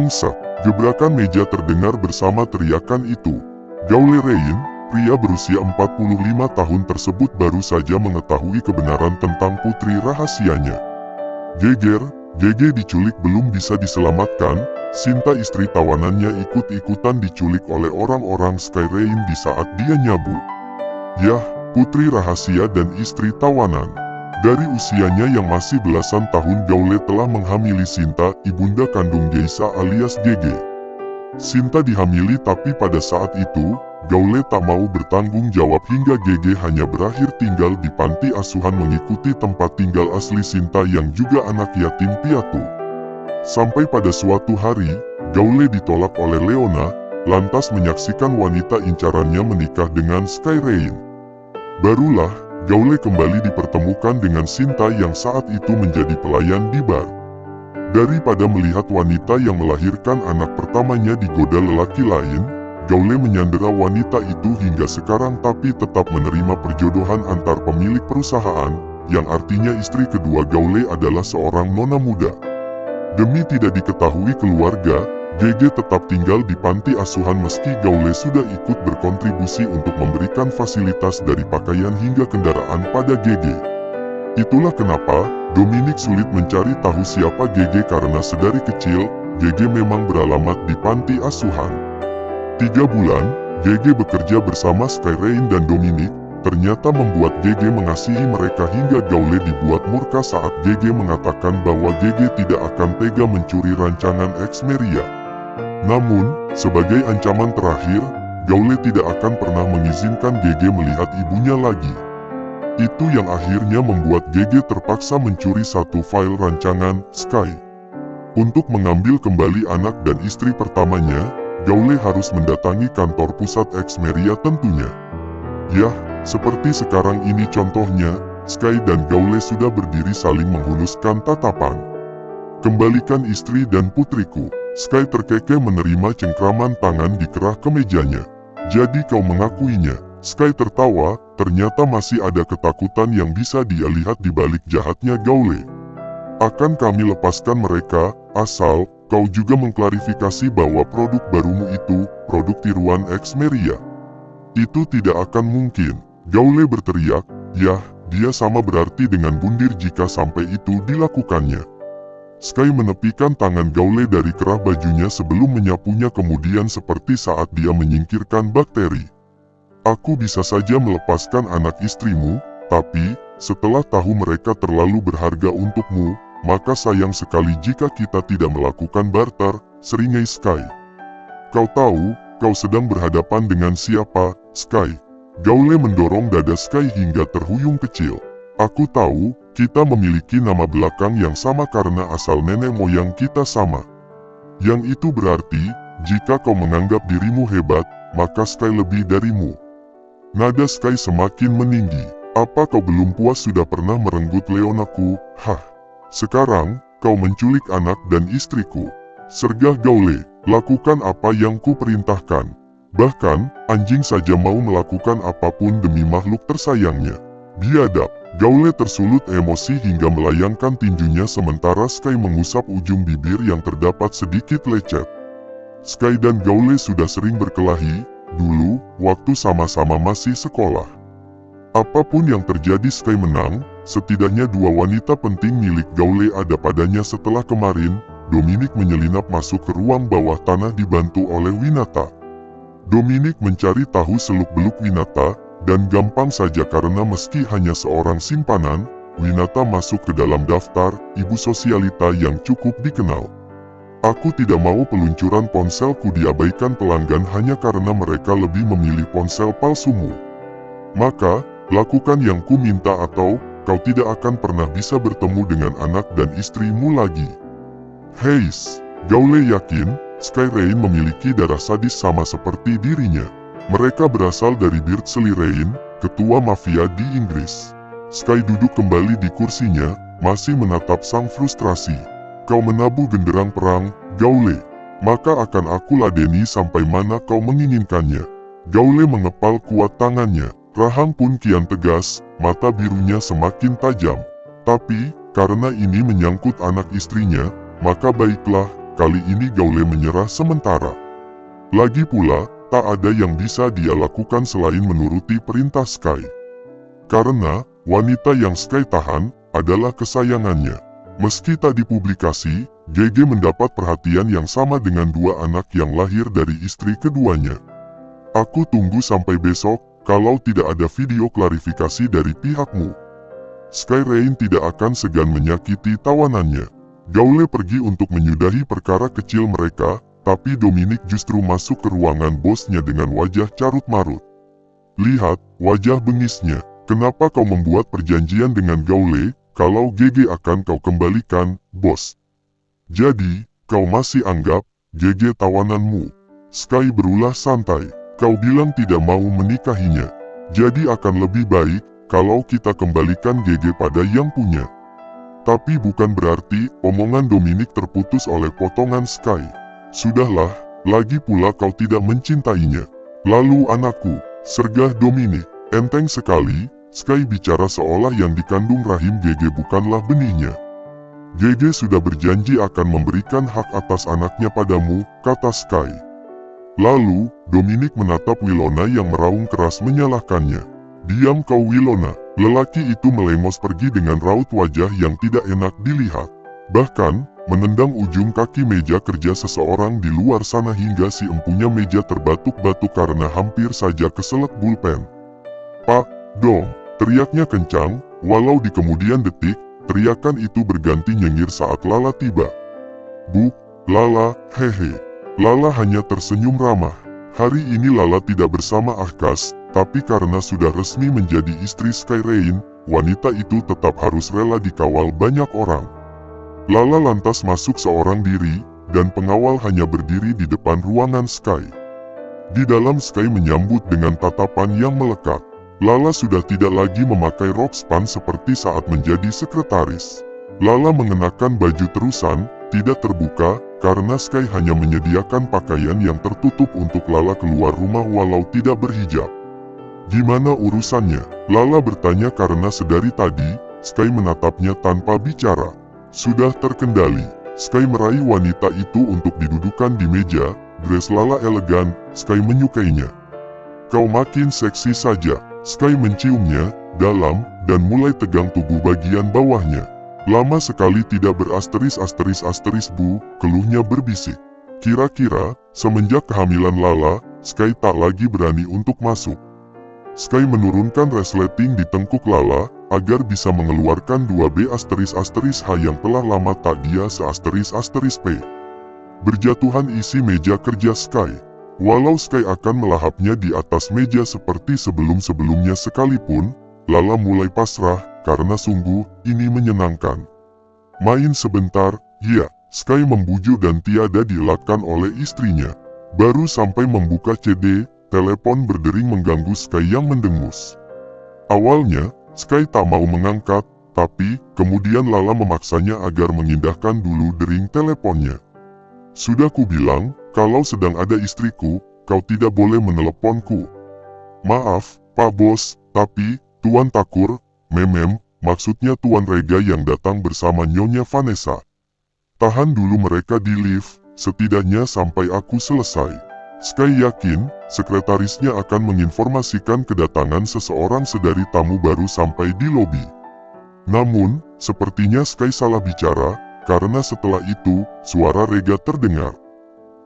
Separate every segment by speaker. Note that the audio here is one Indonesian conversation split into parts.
Speaker 1: Brengsek, gebrakan meja terdengar bersama teriakan itu. Gaule Rein, pria berusia 45 tahun tersebut baru saja mengetahui kebenaran tentang putri rahasianya. Geger, GG diculik belum bisa diselamatkan, Sinta istri tawanannya ikut-ikutan diculik oleh orang-orang Sky Rein di saat dia nyabu. Yah, putri rahasia dan istri tawanan. Dari usianya yang masih belasan tahun Gaule telah menghamili Sinta, ibunda kandung Geisha alias GG. Sinta dihamili tapi pada saat itu, Gaule tak mau bertanggung jawab hingga GG hanya berakhir tinggal di panti asuhan mengikuti tempat tinggal asli Sinta yang juga anak yatim piatu. Sampai pada suatu hari, Gaule ditolak oleh Leona, lantas menyaksikan wanita incarannya menikah dengan Sky Rein. Barulah, Gaule kembali dipertemukan dengan Sinta yang saat itu menjadi pelayan di bar. Daripada melihat wanita yang melahirkan anak pertamanya digoda lelaki lain, Gaule menyandera wanita itu hingga sekarang tapi tetap menerima perjodohan antar pemilik perusahaan, yang artinya istri kedua Gaule adalah seorang nona muda. Demi tidak diketahui keluarga, GG tetap tinggal di panti asuhan meski Gaule sudah ikut berkontribusi untuk memberikan fasilitas dari pakaian hingga kendaraan pada GG. Itulah kenapa Dominic sulit mencari tahu siapa GG karena sedari kecil, GG memang beralamat di panti asuhan. 3 bulan, GG bekerja bersama Sky Rein dan Dominic, ternyata membuat GG mengasihi mereka hingga Gaule dibuat murka saat GG mengatakan bahwa GG tidak akan tega mencuri rancangan Xmeria. Namun, sebagai ancaman terakhir, Gaule tidak akan pernah mengizinkan GG melihat ibunya lagi. Itu yang akhirnya membuat GG terpaksa mencuri satu file rancangan Sky. Untuk mengambil kembali anak dan istri pertamanya, Gaule harus mendatangi kantor pusat Xmeria tentunya. Yah, seperti sekarang ini contohnya, Sky dan Gaule sudah berdiri saling menghunuskan tatapan. Kembalikan istri dan putriku. Sky terkekeh menerima cengkraman tangan di kerah kemejanya. Jadi kau mengakuinya. Sky tertawa, ternyata masih ada ketakutan yang bisa dia lihat di balik jahatnya Gaule. Akan kami lepaskan mereka, asal kau juga mengklarifikasi bahwa produk barumu itu, produk tiruan Xmeria. Itu tidak akan mungkin. Gaule berteriak, yah, dia sama berarti dengan bundir jika sampai itu dilakukannya. Sky menepikan tangan Gaule dari kerah bajunya sebelum menyapunya kemudian seperti saat dia menyingkirkan bakteri. Aku bisa saja melepaskan anak istrimu, tapi, setelah tahu mereka terlalu berharga untukmu, maka sayang sekali jika kita tidak melakukan barter, seringai Sky. Kau tahu, kau sedang berhadapan dengan siapa, Sky? Gaule mendorong dada Sky hingga terhuyung kecil. Aku tahu, kita memiliki nama belakang yang sama karena asal nenek moyang kita sama. Yang itu berarti, jika kau menganggap dirimu hebat, maka Sky lebih darimu. Nada Sky semakin meninggi. Apa kau belum puas sudah pernah merenggut Leonaku? Hah? Sekarang, kau menculik anak dan istriku. Sergah Gaule, lakukan apa yang ku perintahkan. Bahkan, anjing saja mau melakukan apapun demi makhluk tersayangnya. Biadab. Gaule tersulut emosi hingga melayangkan tinjunya sementara Sky mengusap ujung bibir yang terdapat sedikit lecet. Sky dan Gaule sudah sering berkelahi, dulu, waktu sama-sama masih sekolah. Apapun yang terjadi Sky menang, setidaknya 2 wanita penting milik Gaule ada padanya setelah kemarin, Dominic menyelinap masuk ke ruang bawah tanah dibantu oleh Winata. Dominic mencari tahu seluk-beluk Winata, dan gampang saja karena meski hanya seorang simpanan, Winata masuk ke dalam daftar ibu sosialita yang cukup dikenal. Aku tidak mau peluncuran ponselku diabaikan pelanggan hanya karena mereka lebih memilih ponsel palsumu. Maka, lakukan yang ku minta atau kau tidak akan pernah bisa bertemu dengan anak dan istrimu lagi. Heis, Gaule yakin, Sky Rein memiliki darah sadis sama seperti dirinya. Mereka berasal dari Beardsley Rein, ketua mafia di Inggris. Sky duduk kembali di kursinya, masih menatap sang frustrasi. Kau menabuh genderang perang, Gaule. Maka akan aku ladeni sampai mana kau menginginkannya. Gaule mengepal kuat tangannya. Rahang pun kian tegas, mata birunya semakin tajam. Tapi, karena ini menyangkut anak istrinya, maka baiklah, kali ini Gaule menyerah sementara. Lagi pula, tak ada yang bisa dia lakukan selain menuruti perintah Sky. Karena, wanita yang Sky tahan, adalah kesayangannya. Meski tak dipublikasi, GG mendapat perhatian yang sama dengan dua anak yang lahir dari istri keduanya. Aku tunggu sampai besok, kalau tidak ada video klarifikasi dari pihakmu. Sky Rain tidak akan segan menyakiti tawanannya. Gaule pergi untuk menyudahi perkara kecil mereka, tapi Dominic justru masuk ke ruangan bosnya dengan wajah carut-marut. Lihat, wajah bengisnya. Kenapa kau membuat perjanjian dengan Gaule, kalau GG akan kau kembalikan, bos? Jadi, kau masih anggap, GG tawananmu? Sky berulah santai. Kau bilang tidak mau menikahinya. Jadi akan lebih baik, kalau kita kembalikan GG pada yang punya. Tapi bukan berarti, omongan Dominic terputus oleh potongan Sky. Sudahlah, lagi pula kau tidak mencintainya. Lalu anakku, sergah Dominic, enteng sekali. Sky bicara seolah yang dikandung rahim GG bukanlah benihnya. GG sudah berjanji akan memberikan hak atas anaknya padamu, kata Sky. Lalu, Dominic menatap Wilona yang meraung keras menyalahkannya. Diam kau Wilona, lelaki itu melengos pergi dengan raut wajah yang tidak enak dilihat. Bahkan, menendang ujung kaki meja kerja seseorang di luar sana hingga si empunya meja terbatuk-batuk karena hampir saja keselak bulpen. Pak, Dom, teriaknya kencang, walau di kemudian detik, teriakan itu berganti nyengir saat Lala tiba. Bu, Lala, hehe. Lala hanya tersenyum ramah. Hari ini Lala tidak bersama Ahkas, tapi karena sudah resmi menjadi istri Sky Rain, wanita itu tetap harus rela dikawal banyak orang. Lala lantas masuk seorang diri, dan pengawal hanya berdiri di depan ruangan Sky. Di dalam Sky menyambut dengan tatapan yang melekat. Lala sudah tidak lagi memakai rok span seperti saat menjadi sekretaris. Lala mengenakan baju terusan, tidak terbuka, karena Sky hanya menyediakan pakaian yang tertutup untuk Lala keluar rumah walau tidak berhijab. Gimana urusannya? Lala bertanya karena sedari tadi, Sky menatapnya tanpa bicara. Sudah terkendali. Sky meraih wanita itu untuk didudukan di meja, dress Lala elegan, Sky menyukainya. Kau makin seksi saja. Sky menciumnya, dalam, dan mulai tegang tubuh bagian bawahnya. Lama sekali tidak berasteris-asteris bu, keluhnya berbisik. Kira-kira, semenjak kehamilan Lala, Sky tak lagi berani untuk masuk. Sky menurunkan resleting di tengkuk Lala, agar bisa mengeluarkan 2B asteris-asteris H yang telah lama tak dia se-asteris-asteris P. Berjatuhan isi meja kerja Sky. Walau Sky akan melahapnya di atas meja seperti sebelum-sebelumnya sekalipun, Lala mulai pasrah, karena sungguh, ini menyenangkan. Main sebentar, ya, Sky membujuk dan tiada dielakkan oleh istrinya. Baru sampai membuka CD, telepon berdering mengganggu Sky yang mendengus. Awalnya, Sky tak mau mengangkat, tapi, kemudian Lala memaksanya agar mengindahkan dulu dering teleponnya. Sudah ku bilang, kalau sedang ada istriku, kau tidak boleh meneleponku. Maaf, Pak Bos, tapi, Tuan Takur, memem, maksudnya Tuan Rega yang datang bersama Nyonya Vanessa. Tahan dulu mereka di lift, setidaknya sampai aku selesai. Sky yakin, sekretarisnya akan menginformasikan kedatangan seseorang sedari tamu baru sampai di lobi. Namun, sepertinya Sky salah bicara, karena setelah itu, suara Rega terdengar.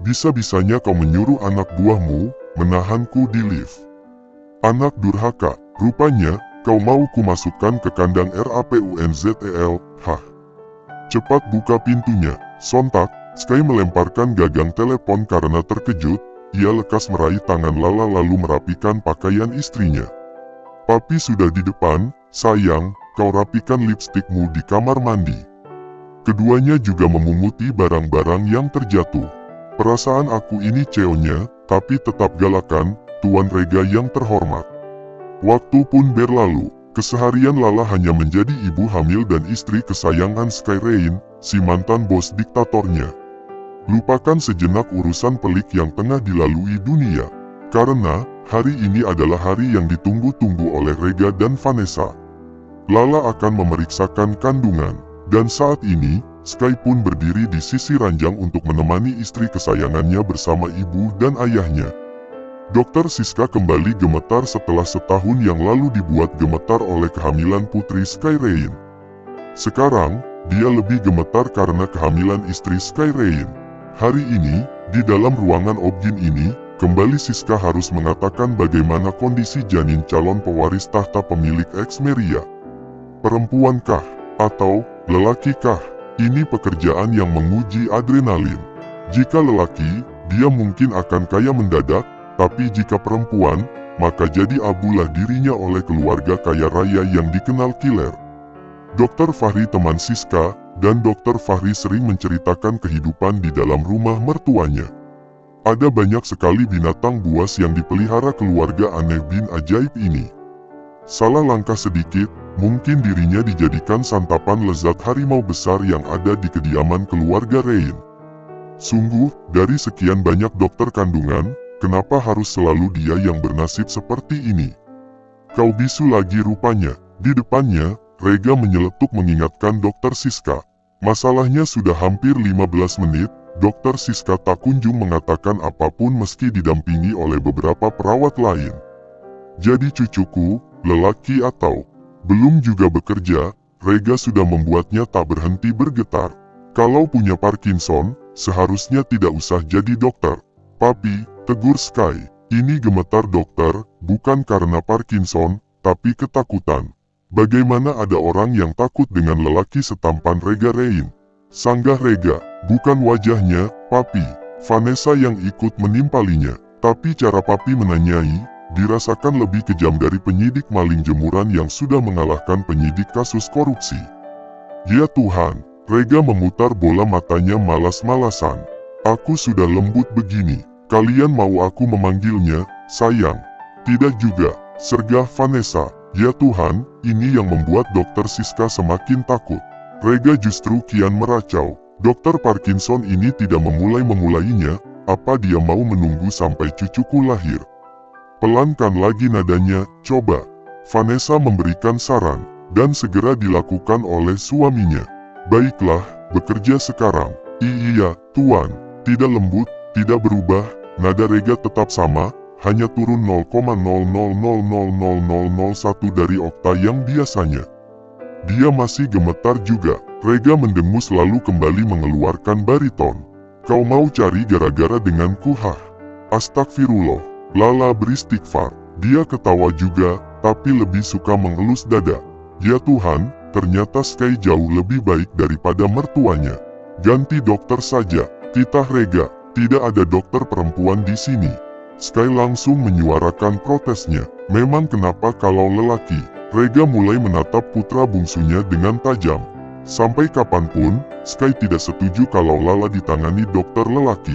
Speaker 1: Bisa-bisanya kau menyuruh anak buahmu, menahanku di lift. Anak durhaka, rupanya, kau mau kumasukkan ke kandang RAPUNZEL, hah. Cepat buka pintunya. Sontak, Sky melemparkan gagang telepon karena terkejut, ia lekas meraih tangan Lala lalu merapikan pakaian istrinya. Papi sudah di depan, sayang, kau rapikan lipstikmu di kamar mandi. Keduanya juga memunguti barang-barang yang terjatuh. Perasaan aku ini ceonya, tapi tetap galakan, Tuan Rega yang terhormat. Waktu pun berlalu, keseharian Lala hanya menjadi ibu hamil dan istri kesayangan Sky Rain, si mantan bos diktatornya. Lupakan sejenak urusan pelik yang tengah dilalui dunia, karena, hari ini adalah hari yang ditunggu-tunggu oleh Rega dan Vanessa. Lala akan memeriksakan kandungan, dan saat ini, Sky pun berdiri di sisi ranjang untuk menemani istri kesayangannya bersama ibu dan ayahnya. Dr. Siska kembali gemetar setelah setahun yang lalu dibuat gemetar oleh kehamilan putri Sky Rain. Sekarang, dia lebih gemetar karena kehamilan istri Sky Rain. Hari ini, di dalam ruangan Obgyn ini, kembali Siska harus mengatakan bagaimana kondisi janin calon pewaris tahta pemilik Exmeria. Perempuankah? Atau lelaki-kah? Ini pekerjaan yang menguji adrenalin. Jika lelaki, dia mungkin akan kaya mendadak, tapi jika perempuan, maka jadi abulah dirinya oleh keluarga kaya raya yang dikenal killer. Dr. Fahri teman Siska, dan Dr. Fahri sering menceritakan kehidupan di dalam rumah mertuanya. Ada banyak sekali binatang buas yang dipelihara keluarga aneh bin ajaib ini. Salah langkah sedikit, mungkin dirinya dijadikan santapan lezat harimau besar yang ada di kediaman keluarga Rain. Sungguh, dari sekian banyak dokter kandungan, kenapa harus selalu dia yang bernasib seperti ini? Kau bisu lagi rupanya. Di depannya, Rega menyeletuk mengingatkan Dr. Siska. Masalahnya sudah hampir 15 menit, Dr. Siska tak kunjung mengatakan apapun meski didampingi oleh beberapa perawat lain. Jadi cucuku, lelaki atau belum juga bekerja, Rega sudah membuatnya tak berhenti bergetar. Kalau punya Parkinson, seharusnya tidak usah jadi dokter. Papi, tegur Sky. Ini gemetar dokter, bukan karena Parkinson, tapi ketakutan. Bagaimana ada orang yang takut dengan lelaki setampan Rega Rain? Sanggah Rega, bukan wajahnya, Papi. Vanessa yang ikut menimpalinya. Tapi cara Papi menanyai, dirasakan lebih kejam dari penyidik maling jemuran yang sudah mengalahkan penyidik kasus korupsi. Ya Tuhan, Rega memutar bola matanya malas-malasan. Aku sudah lembut begini, kalian mau aku memanggilnya, sayang? Tidak juga, sergah Vanessa. Ya Tuhan, ini yang membuat Dr. Siska semakin takut. Rega justru kian meracau. Dokter Parkinson ini tidak memulainya, apa dia mau menunggu sampai cucuku lahir? Pelankan lagi nadanya, coba. Vanessa memberikan saran, dan segera dilakukan oleh suaminya. Baiklah, bekerja sekarang. Iya, Tuan. Tidak lembut, tidak berubah, nada Rega tetap sama, hanya turun 0,0000001 dari okta yang biasanya. Dia masih gemetar juga. Rega mendengus lalu kembali mengeluarkan bariton. Kau mau cari gara-gara denganku hah? Astagfirullah. Lala beristighfar. Dia ketawa juga, tapi lebih suka mengelus dada. Ya Tuhan, ternyata Sky jauh lebih baik daripada mertuanya. Ganti dokter saja. Titah Rega, tidak ada dokter perempuan di sini. Sky langsung menyuarakan protesnya. Memang kenapa kalau lelaki? Rega mulai menatap putra bungsunya dengan tajam. Sampai kapanpun, Sky tidak setuju kalau Lala ditangani dokter lelaki.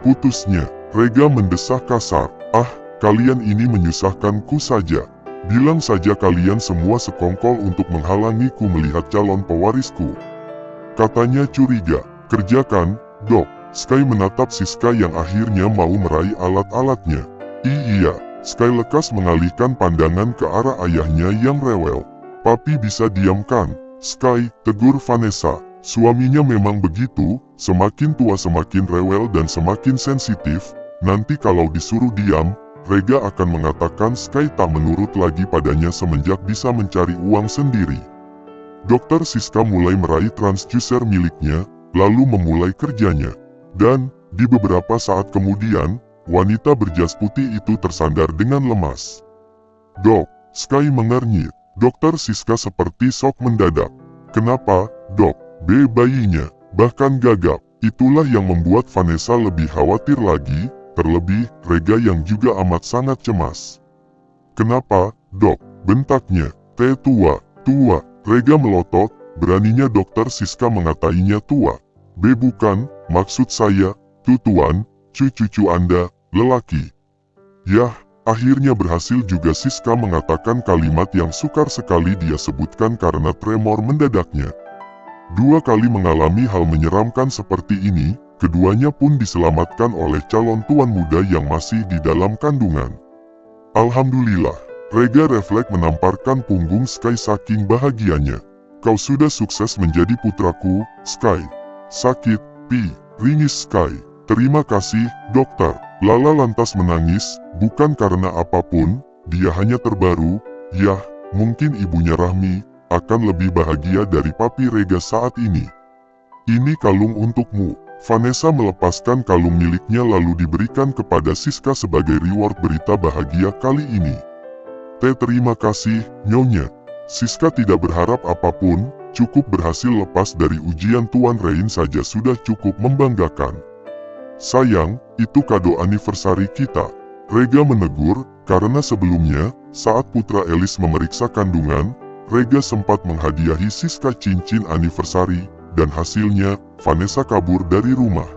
Speaker 1: Putusnya, Rega mendesah kasar. Ah, kalian ini menyusahkanku saja. Bilang saja kalian semua sekongkol untuk menghalangiku melihat calon pewarisku. Katanya curiga. Kerjakan, Dok. Sky menatap Siska yang akhirnya mau meraih alat-alatnya. Iya, Sky lekas mengalihkan pandangan ke arah ayahnya yang rewel. Papi bisa diamkan, Sky, tegur Vanessa. Suaminya memang begitu, semakin tua semakin rewel dan semakin sensitif. Nanti kalau disuruh diam, Rega akan mengatakan Sky tak menurut lagi padanya semenjak bisa mencari uang sendiri. Dr. Siska mulai meraih transducer miliknya, lalu memulai kerjanya. Dan, di beberapa saat kemudian, wanita berjas putih itu tersandar dengan lemas. Dok, Sky mengernyit. Dr. Siska seperti shock mendadak. Kenapa, Dok? Bayinya, bahkan gagap. Itulah yang membuat Vanessa lebih khawatir lagi, terlebih Rega yang juga amat sangat cemas. Kenapa, Dok? Bentaknya. Tua. Rega melotot, beraninya Dr. Siska mengatainya tua. Bukan, maksud saya, Tuan, cucu Anda, lelaki. Yah, akhirnya berhasil juga Siska mengatakan kalimat yang sukar sekali dia sebutkan karena tremor mendadaknya. 2 kali mengalami hal menyeramkan seperti ini, keduanya pun diselamatkan oleh calon tuan muda yang masih di dalam kandungan. Alhamdulillah, Rega refleks menamparkan punggung Sky saking bahagianya. Kau sudah sukses menjadi putraku, Sky. Sakit, Pi, ringis Sky. Terima kasih, dokter. Lala lantas menangis, bukan karena apapun, dia hanya terbaru. Yah, mungkin ibunya Rahmi akan lebih bahagia dari Papi Rega saat ini. Ini kalung untukmu. Vanessa melepaskan kalung miliknya lalu diberikan kepada Siska sebagai reward berita bahagia kali ini. Terima kasih, Nyonya. Siska tidak berharap apapun, cukup berhasil lepas dari ujian Tuan Rein saja sudah cukup membanggakan. Sayang, itu kado anniversary kita. Rega menegur, karena sebelumnya, saat putra Elis memeriksa kandungan, Rega sempat menghadiahi Siska cincin anniversary, dan hasilnya, Vanessa kabur dari rumah.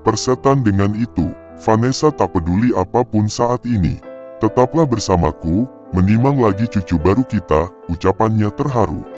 Speaker 1: Persetan dengan itu, Vanessa tak peduli apapun saat ini. Tetaplah bersamaku, menimang lagi cucu baru kita, ucapannya terharu.